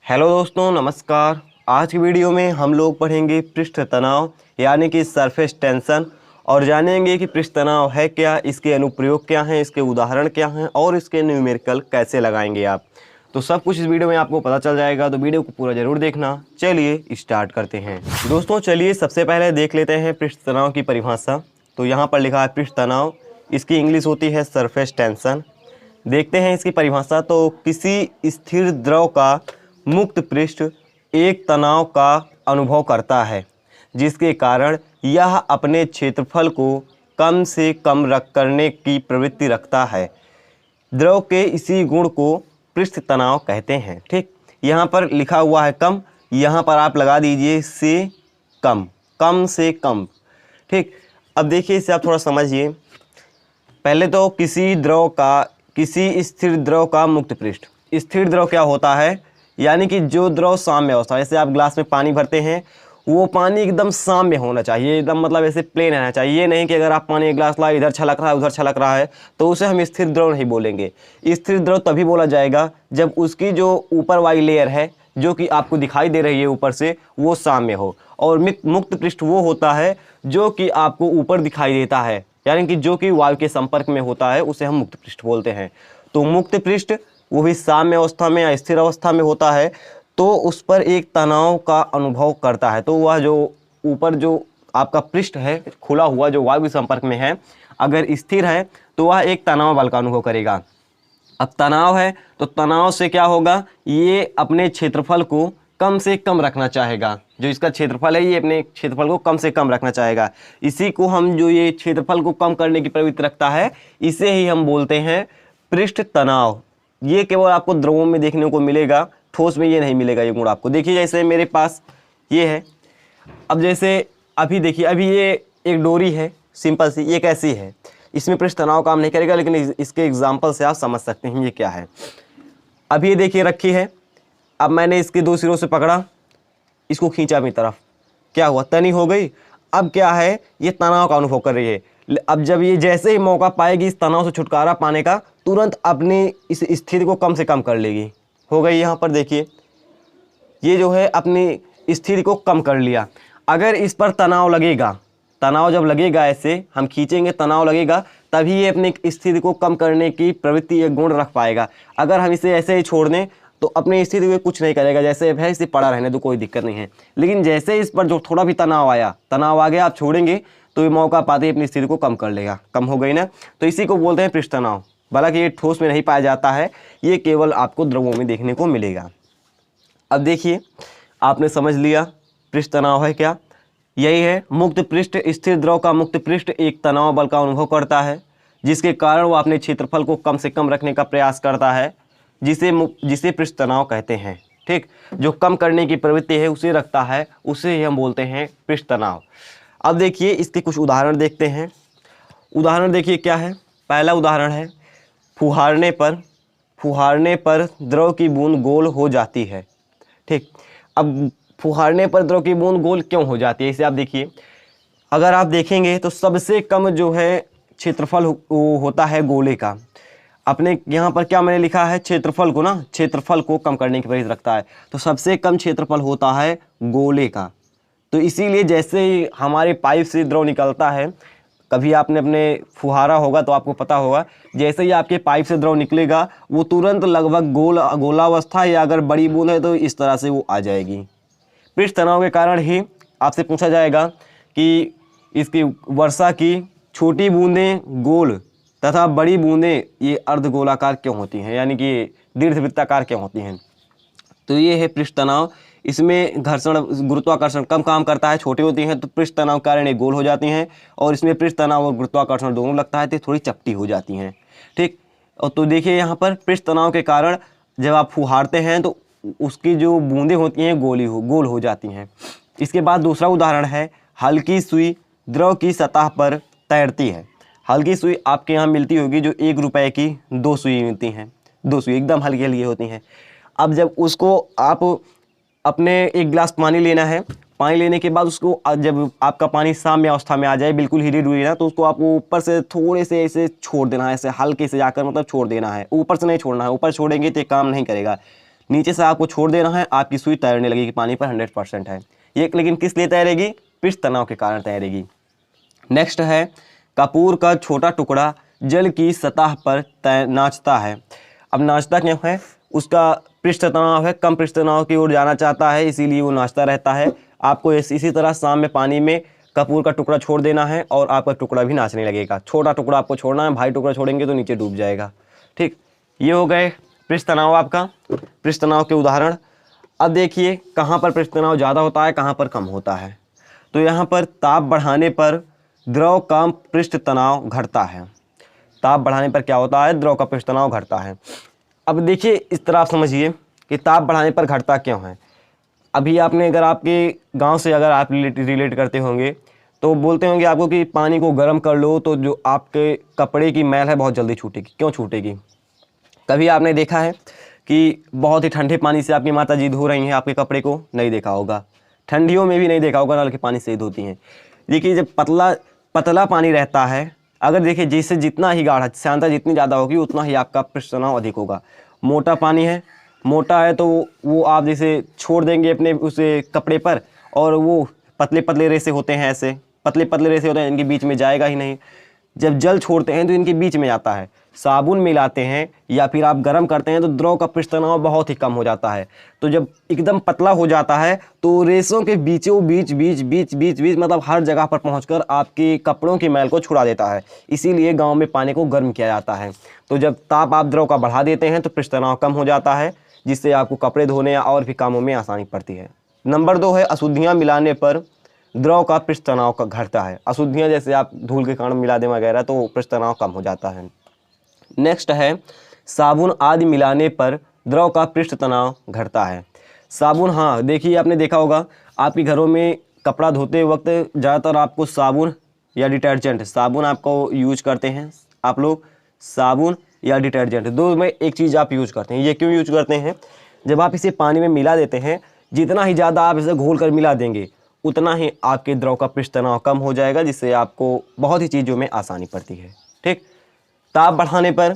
Hello दोस्तों, नमस्कार। आज की वीडियो में हम लोग पढ़ेंगे पृष्ठ तनाव यानी कि सरफेस टेंशन और जानेंगे कि पृष्ठ तनाव है क्या, इसके अनुप्रयोग क्या हैं, इसके उदाहरण क्या हैं और इसके न्यूमेरिकल कैसे लगाएंगे आप। तो सब कुछ इस वीडियो में आपको पता चल जाएगा, तो वीडियो को पूरा ज़रूर देखना। चलिए स्टार्ट करते हैं दोस्तों। चलिए सबसे पहले देख लेते हैं पृष्ठ तनाव की परिभाषा। तो यहाँ पर लिखा है पृष्ठ तनाव, इसकी इंग्लिश होती है सरफेस टेंशन। देखते हैं इसकी परिभाषा। तो किसी स्थिर द्रव का मुक्त पृष्ठ एक तनाव का अनुभव करता है जिसके कारण यह अपने क्षेत्रफल को कम से कम करने की प्रवृत्ति रखता है। द्रव के इसी गुण को पृष्ठ तनाव कहते हैं। ठीक, यहाँ पर लिखा हुआ है कम, यहाँ पर आप लगा दीजिए से कम, कम से कम। ठीक, अब देखिए इसे आप थोड़ा समझिए। पहले तो किसी स्थिर द्रव का मुक्त पृष्ठ। स्थिर द्रव क्या होता है, यानी कि जो द्रव साम्य अवस्था, जैसे आप ग्लास में पानी भरते हैं, वो पानी एकदम साम्य होना चाहिए, एकदम मतलब ऐसे प्लेन रहना चाहिए। ये नहीं कि अगर आप पानी एक गिलास लाए, इधर छलक रहा है उधर छलक रहा है, तो उसे हम स्थिर द्रव नहीं बोलेंगे। स्थिर द्रव तभी बोला जाएगा जब उसकी जो ऊपर वाली लेयर है, जो कि आपको दिखाई दे रही है ऊपर से, वो साम्य हो। और मुक्त पृष्ठ वो होता है जो कि आपको ऊपर दिखाई देता है, यानी कि जो कि वायु के संपर्क में होता है, उसे हम मुक्त पृष्ठ बोलते हैं। तो मुक्त पृष्ठ वो भी साम्य अवस्था में या स्थिर अवस्था में होता है, तो उस पर एक तनाव का अनुभव करता है। तो वह जो ऊपर जो आपका पृष्ठ है खुला हुआ, जो वायु के संपर्क में है, अगर स्थिर है तो वह एक तनाव बल का अनुभव करेगा। अब तनाव है तो तनाव से क्या होगा, ये अपने क्षेत्रफल को कम से कम रखना चाहेगा। जो इसका क्षेत्रफल है, ये अपने क्षेत्रफल को कम से कम रखना चाहेगा। इसी को हम, जो ये क्षेत्रफल को कम करने की प्रवृत्ति रखता है, इसे ही हम बोलते हैं पृष्ठ तनाव। ये केवल आपको द्रवों में देखने को मिलेगा, ठोस में ये नहीं मिलेगा ये गुण आपको। देखिए जैसे मेरे पास ये है, अब जैसे अभी देखिए, अभी ये एक डोरी है सिंपल सी, ये कैसी है, इसमें पृष्ठ तनाव काम नहीं करेगा, लेकिन इसके एग्जाम्पल से आप समझ सकते हैं ये क्या है। अभी ये देखिए रखी है, अब मैंने इसके दो सिरों से पकड़ा, इसको खींचा अपनी तरफ, क्या हुआ, तनी हो गई। अब क्या है, ये तनाव का अनुभव कर रही है। अब जब ये जैसे ही मौका पाएगी इस तनाव से छुटकारा पाने का, तुरंत अपनी इस स्थिति को कम से कम कर लेगी। हो गई, यहाँ पर देखिए ये जो है अपनी स्थिति को कम कर लिया। अगर इस पर तनाव लगेगा, तनाव जब लगेगा, ऐसे हम खींचेंगे, तनाव लगेगा, तभी ये अपनी स्थिति को कम करने की प्रवृत्ति, ये गुण रख पाएगा। अगर हम इसे ऐसे ही छोड़ दें तो अपनी स्थिति को कुछ नहीं करेगा, जैसे है इसे पड़ा रहने दो, कोई दिक्कत नहीं है। लेकिन जैसे इस पर जो थोड़ा भी तनाव आया, तनाव आ गया, आप छोड़ेंगे तो ये मौका पाते ही अपनी स्थिति को कम कर लेगा। कम हो गई ना, तो इसी को बोलते हैं पृष्ठ तनाव। हालांकि ये ठोस में नहीं पाया जाता है, ये केवल आपको द्रवों में देखने को मिलेगा। अब देखिए, आपने समझ लिया पृष्ठ तनाव है क्या, यही है मुक्त पृष्ठ। स्थिर द्रव का मुक्त पृष्ठ एक तनाव बल का अनुभव करता है, जिसके कारण वह अपने क्षेत्रफल को कम से कम रखने का प्रयास करता है, जिसे पृष्ठ तनाव कहते हैं। ठीक, जो कम करने की प्रवृत्ति है उसे रखता है, उसे ही हम बोलते हैं पृष्ठ तनाव। अब देखिए इसके कुछ उदाहरण देखते हैं। उदाहरण देखिए क्या है। पहला उदाहरण है, फुहारने पर द्रव की बूंद गोल हो जाती है। ठीक, अब फुहारने पर द्रव की बूंद गोल क्यों हो जाती है, इसे आप देखिए। अगर आप देखेंगे तो सबसे कम जो है क्षेत्रफल होता है गोले का। अपने यहाँ पर क्या मैंने लिखा है, क्षेत्रफल को ना, क्षेत्रफल को कम करने की प्रवृत्ति रखता है, तो सबसे कम क्षेत्रफल होता है गोले का। तो इसीलिए जैसे ही हमारे पाइप से द्रव निकलता है, कभी आपने अपने फुहारा होगा तो आपको पता होगा, जैसे ही आपके पाइप से द्रव निकलेगा वो तुरंत लगभग गोलावस्था, या अगर बड़ी बूंद है तो इस तरह से वो आ जाएगी। पृष्ठ तनाव के कारण ही आपसे पूछा जाएगा कि इसकी वर्षा की छोटी बूंदें गोल तथा बड़ी बूंदें ये अर्धगोलाकार क्यों होती हैं, यानी कि दीर्घवृत्ताकार क्यों होती हैं। तो ये है पृष्ठ तनाव। इसमें घर्षण गुरुत्वाकर्षण कम काम करता है, छोटी होती हैं तो पृष्ठ तनाव के कारण ये गोल हो जाती हैं, और इसमें पृष्ठ तनाव और गुरुत्वाकर्षण दोनों लगता है तो थोड़ी चपटी हो जाती हैं। ठीक, और तो देखिए यहाँ पर पृष्ठ तनाव के कारण जब आप फुहारते हैं तो उसकी जो बूंदें होती हैं गोल हो जाती हैं। इसके बाद दूसरा उदाहरण है, हल्की सुई द्रव की सतह पर तैरती है। हल्की सुई आपके यहाँ मिलती होगी, जो 1 रुपए की 2 सुई मिलती हैं, 2 सुई एकदम हल्की हल्की होती हैं। अब जब उसको आप अपने एक गिलास पानी लेना है, पानी लेने के बाद उसको जब आपका पानी साम्य अवस्था में आ जाए, बिल्कुल हिरी डुरी ना, तो उसको आपको ऊपर से थोड़े से ऐसे छोड़ देना है, ऐसे हल्के से जाकर मतलब छोड़ देना है, ऊपर से नहीं छोड़ना है। ऊपर छोड़ेंगे तो ये काम नहीं करेगा, नीचे से आपको छोड़ देना है, आपकी सुई तैरने लगेगी पानी पर 100% है ये। लेकिन किस लिए तैरेगी? पृष्ठ तनाव के कारण तैरेगी। नेक्स्ट है कपूर का छोटा टुकड़ा जल की सतह पर नाचता है। अब नाचता क्यों है? उसका पृष्ठ तनाव है, कम पृष्ठ तनाव की ओर जाना चाहता है, इसीलिए वो नाचता रहता है। आपको इसी तरह शाम में पानी में कपूर का टुकड़ा छोड़ देना है और आपका टुकड़ा भी नाचने लगेगा। छोटा टुकड़ा आपको छोड़ना है, भारी टुकड़ा छोड़ेंगे तो नीचे डूब जाएगा। ठीक, ये हो गए पृष्ठ तनाव। आपका पृष्ठ तनाव के उदाहरण। अब देखिए कहाँ पर पृष्ठ तनाव ज़्यादा होता है, कहाँ पर कम होता है। तो यहाँ पर ताप बढ़ाने पर द्रव का पृष्ठ तनाव घटता है। ताप बढ़ाने पर क्या होता है? द्रव का पृष्ठ तनाव घटता है। अब देखिए इस तरह आप समझिए कि ताप बढ़ाने पर घटता क्यों है। अभी आपने अगर आपके गांव से अगर आप रिलेट करते होंगे तो बोलते होंगे आपको कि पानी को गर्म कर लो तो जो आपके कपड़े की मैल है बहुत जल्दी छूटेगी। क्यों छूटेगी? कभी आपने देखा है कि बहुत ही ठंडे पानी से आपकी माता जी धो रही हैं आपके कपड़े को? नहीं देखा होगा। ठंडियों में भी नहीं देखा होगा, नल के पानी से ही धोती हैं। देखिए जब पतला पानी रहता है, अगर देखिए जैसे जितना ही गाढ़ा सांद्रता जितनी ज़्यादा होगी उतना ही आपका पृष्ठ तनाव अधिक होगा। मोटा पानी है, मोटा है तो वो आप जैसे छोड़ देंगे अपने उस कपड़े पर और वो पतले पतले रेसे होते हैं, ऐसे पतले पतले रेसे होते हैं, इनके बीच में जाएगा ही नहीं। जब जल छोड़ते हैं तो इनके बीच में जाता है। साबुन मिलाते हैं या फिर आप गर्म करते हैं तो द्रव का पृष्ठ तनाव बहुत ही कम हो जाता है। तो जब एकदम पतला हो जाता है तो रेसों के बीचों बीच बीच बीच बीच बीच मतलब हर जगह पर पहुंचकर आपके कपड़ों की मैल को छुड़ा देता है। इसीलिए गांव में पानी को गर्म किया जाता है। तो जब ताप आप द्रव का बढ़ा देते हैं तो पृष्ठ तनाव कम हो जाता है, जिससे आपको कपड़े धोने या और भी कामों में आसानी पड़ती है। नंबर 2 है अशुद्धियाँ मिलाने पर द्रव का पृष्ठ तनाव का घटता है। अशुद्धियाँ जैसे आप धूल के कारण मिला दें वगैरह तो पृष्ठ तनाव कम हो जाता है। नेक्स्ट है साबुन आदि मिलाने पर द्रव का पृष्ठ तनाव घटता है। साबुन, हाँ देखिए आपने देखा होगा आपके घरों में कपड़ा धोते वक्त ज़्यादातर आपको साबुन या डिटर्जेंट, साबुन आपको यूज करते हैं आप लोग, साबुन या डिटर्जेंट दो में एक चीज़ आप यूज करते हैं। ये क्यों यूज करते हैं? जब आप इसे पानी में मिला देते हैं, जितना ही ज़्यादा आप इसे घोल कर मिला देंगे उतना ही आपके द्रव का पृष्ठ तनाव कम हो जाएगा, जिससे आपको बहुत ही चीज़ों में आसानी पड़ती है। ठीक, ताप बढ़ाने पर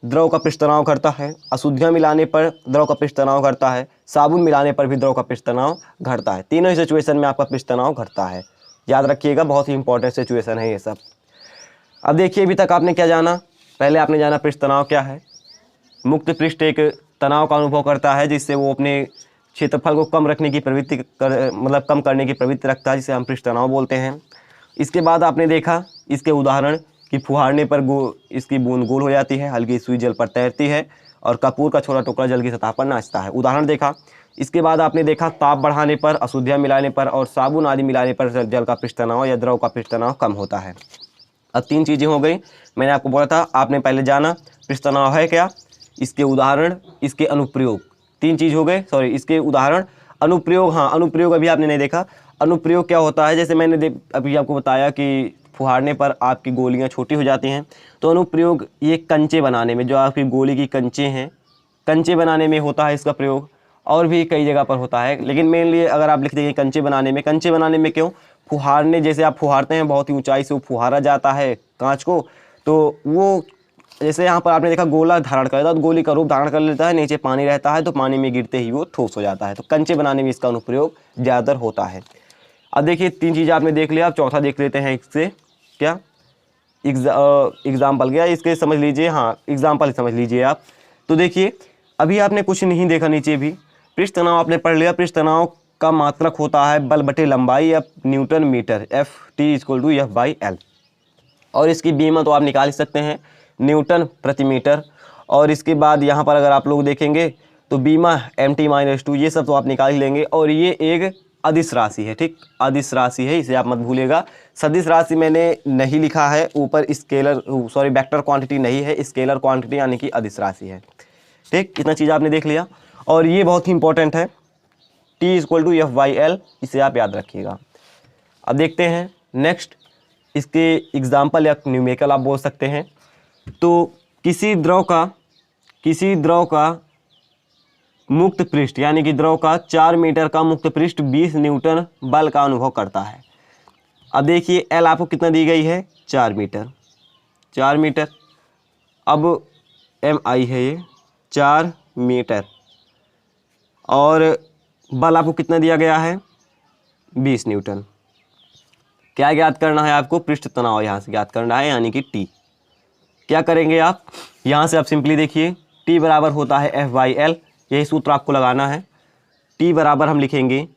द्रव का पृष्ठ तनाव घटता है, अशुद्धियाँ मिलाने पर द्रव का पृष्ठ तनाव घटता है, साबुन मिलाने पर भी द्रव का पृष्ठ तनाव घटता है। तीनों ही सिचुएशन में आपका पृष्ठ तनाव घटता है। याद रखिएगा, बहुत ही इंपॉर्टेंट सिचुएशन है ये सब। अब देखिए अभी तक आपने क्या जाना? पहले आपने जाना पृष्ठ तनाव क्या है। मुक्त पृष्ठ एक तनाव का अनुभव करता है जिससे वो अपने क्षेत्रफल को कम रखने की प्रवृत्ति मतलब कम करने की प्रवृत्ति रखता है, जिसे हम पृष्ठ तनाव बोलते हैं। इसके बाद आपने देखा इसके उदाहरण कि फुहारने पर इसकी बूंद गोल हो जाती है, हल्की सुई जल पर तैरती है और कपूर का छोटा टुकड़ा जल की सतह पर नाचता है। उदाहरण देखा। इसके बाद आपने देखा ताप बढ़ाने पर, अशुद्धियाँ मिलाने पर और साबुन आदि मिलाने पर जल का पृष्ठ तनाव या द्रव का पृष्ठ तनाव कम होता है। अब 3 चीज़ें हो गई। मैंने आपको बोला था आपने पहले जाना पृष्ठ तनाव है क्या, इसके उदाहरण, इसके अनुप्रयोग। 3 चीज़ हो गए, सॉरी इसके उदाहरण, अनुप्रयोग। हाँ अनुप्रयोग अभी आपने नहीं देखा। अनुप्रयोग क्या होता है? जैसे मैंने अभी आपको बताया कि फुहारने पर आपकी गोलियां छोटी हो जाती हैं, तो अनुप्रयोग ये कंचे बनाने में, जो आपकी गोली की कंचे हैं, कंचे बनाने में होता है इसका प्रयोग। और भी कई जगह पर होता है, लेकिन मेनली अगर आप लिख देंगे कंचे बनाने में। कंचे बनाने में क्यों? फुहारने, जैसे आप फुहारते हैं बहुत ही ऊंचाई से वो फुहारा जाता है कांच को, तो वो जैसे यहाँ पर आपने देखा गोला धारण कर लेता है, तो गोली का रूप धारण कर लेता है, नीचे पानी रहता है तो पानी में गिरते ही वो ठोस हो जाता है। तो कंचे बनाने में इसका अनुप्रयोग ज़्यादातर होता है। अब देखिए 3 चीज़ें आपने देख लिया, अब चौथा देख लेते हैं इससे क्या एग्जाम्पल क्या इसके समझ लीजिए। हाँ एग्जाम्पल समझ लीजिए आप। तो देखिए अभी आपने कुछ नहीं देखा, नीचे भी पृष्ठ तनाव आपने पढ़ लिया। पृष्ठ तनाव का मात्रक होता है बल बटे लंबाई या न्यूटन मीटर, Ft=F/L। और इसकी बीमा तो आप निकाल ही सकते हैं, न्यूटन प्रति मीटर। और इसके बाद यहाँ पर अगर आप लोग देखेंगे तो बीमा mt-2, ये सब तो आप निकाल ही लेंगे। और ये एक अदिश राशि है, ठीक, अदिश राशि है, इसे आप मत भूलिएगा। सदिश राशि मैंने नहीं लिखा है ऊपर, स्केलर सॉरी वेक्टर क्वांटिटी नहीं है, स्केलर क्वांटिटी यानी कि अदिश राशि है। ठीक, इतना चीज़ आपने देख लिया। और ये बहुत ही इंपॉर्टेंट है, T=F/L, इसे आप याद रखिएगा। अब देखते हैं नेक्स्ट, इसके एग्जाम्पल या न्यूमेरिकल आप बोल सकते हैं। तो किसी द्रव का मुक्त पृष्ठ यानी कि द्रव का 4 मीटर का मुक्त पृष्ठ 20 न्यूटन बल का अनुभव करता है। अब देखिए L आपको कितना दी गई है? 4 मीटर, 4 मीटर। अब MI है ये 4 मीटर। और बल आपको कितना दिया गया है 20 न्यूटन। क्या ज्ञात करना है आपको, पृष्ठ तनाव यहाँ से ज्ञात करना है यानी कि टी। क्या करेंगे आप, यहाँ से आप सिंपली देखिए टी बराबर होता है F/L, यही सूत्र आपको लगाना है। टी बराबर हम लिखेंगे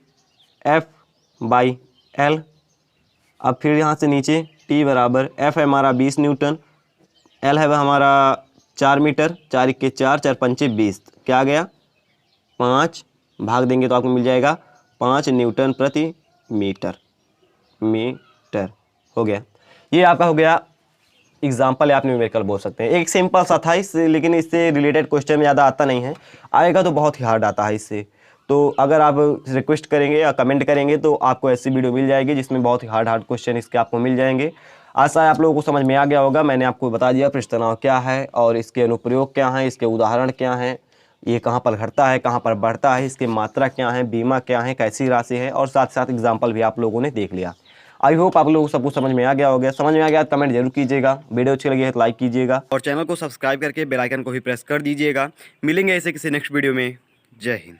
F/L। अब फिर यहाँ से नीचे टी बराबर F है हमारा 20 न्यूटन, L है हमारा 4 मीटर, 4 इक्के 4, 4 पंचे 20, क्या आ गया 5, भाग देंगे तो आपको मिल जाएगा 5 न्यूटन प्रति मीटर हो गया। ये आपका हो गया एग्जाम्पल, या आप न्यूमेरिकल बोल सकते हैं। एक सिंपल सा था इससे, लेकिन इससे रिलेटेड क्वेश्चन ज़्यादा आता नहीं है, आएगा तो बहुत ही हार्ड आता है इससे। तो अगर आप रिक्वेस्ट करेंगे या कमेंट करेंगे तो आपको ऐसी वीडियो मिल जाएगी जिसमें बहुत ही हार्ड क्वेश्चन इसके आपको मिल जाएंगे। आशा है आप लोगों को समझ में आ गया होगा। मैंने आपको बता दिया पृष्ठ तनाव क्या है और इसके अनुप्रयोग क्या हैं, इसके उदाहरण क्या हैं, ये कहाँ पर घटता है कहाँ पर बढ़ता है, इसकी मात्रा क्या है, बीमा क्या है, कैसी राशि है, और साथ साथ एग्जाम्पल भी आप लोगों ने देख लिया। आई होप आप लोगों को सब कुछ समझ में आ गया होगा। समझ में आ गया तो कमेंट जरूर कीजिएगा, वीडियो अच्छी लगी है तो लाइक कीजिएगा और चैनल को सब्सक्राइब करके बेल आइकन को भी प्रेस कर दीजिएगा। मिलेंगे ऐसे किसी नेक्स्ट वीडियो में। जय हिंद।